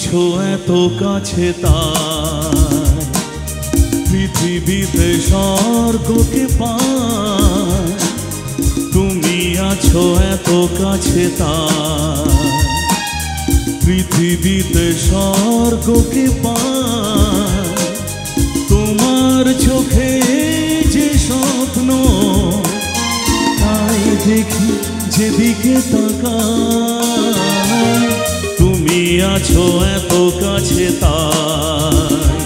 আছো এত কাছে তাই পৃথিবীতে স্বর্গকে পাই। তুমি আছো এত কাছে তাই পৃথিবীতে স্বর্গকে পাই। তোমার চোখে যে স্বপ্ন তাই দেখি যেদিকে তাকাই। তুমি আছো এত কাছে তাই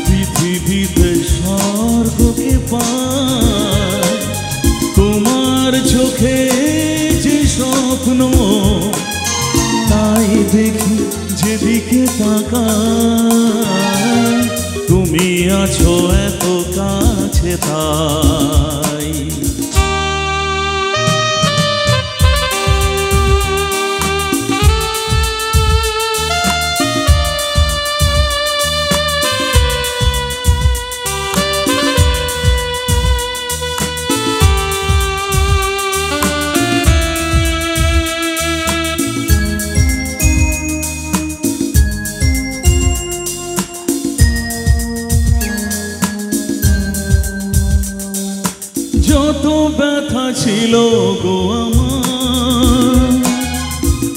পৃথিবীতে স্বর্গকে পাই। তোমার চোখে যে স্বপ্ন তাই দেখি যেদিকে তাকাই। তুমি আছো এত কাছে তাই। যত ব্যথা ছিল গো আমার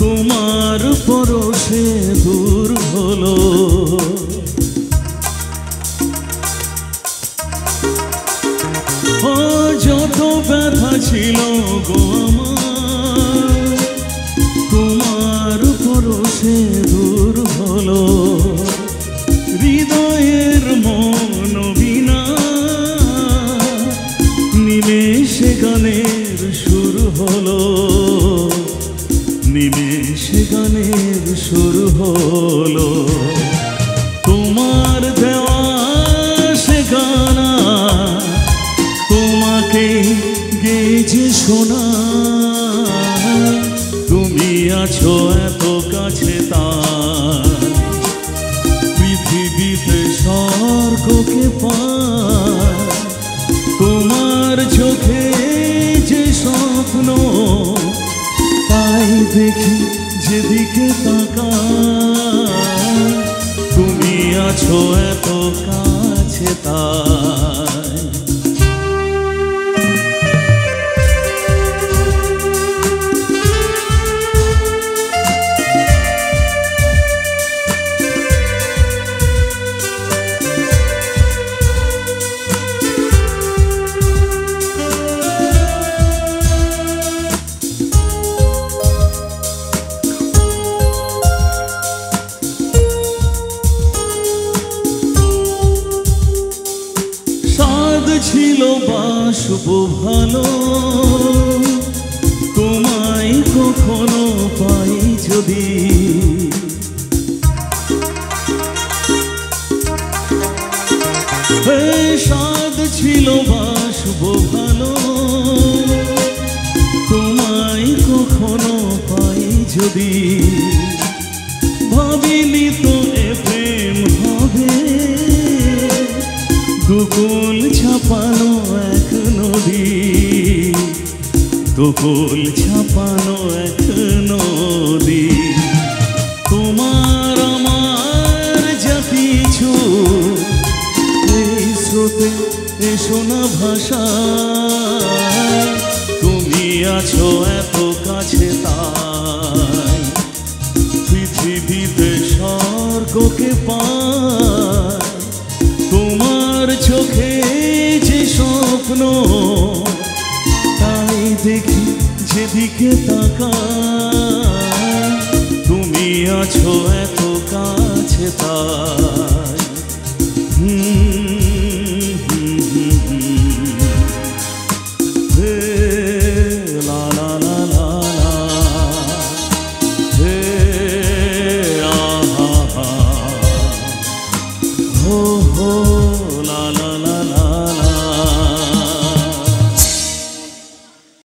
তোমার পরশে দূর হলো। ও যত ব্যথা ছিল গো আমার তোমার পরশে দূর হলো। হৃদয়ের মন বিনা নিমেষে গানের সুর হলো। নিমেষে গানের সুর হলো। তোমার দেওয়া সে গানা তোমাকে গেয়েছে শোনা। তুমি আছো এত কাছে তাই পৃথিবীতে স্বর্গকে পাই। তোমার চোখে যে স্বপ্ন তাই দেখি যেদিকে তাকাই। তুমি আছো এত কাছে তাই। ছিল বাসবো ভালো তোমায় কখনো পাই যদি। সাদ ছিল বাসবো ভালো তোমায় কখনো পাই যদি। ভাবিনি তো এ প্রেম হবে দুকুল ছাপানো এক নদী। দুকুল ছাপানো এক নদী। তোমার আমার যা কিছু এই স্রোতে এসো না ভাষা। তুমি আছো এত কাছে তাই পৃথিবীতে স্বর্গকে পাই। তোমার চোখে যে স্বপ্ন তাই দেখি যেদিকে তাকাই। তুমি আছো এত কাছে তাই। হে লা লা লা লা হে আহা হো হো।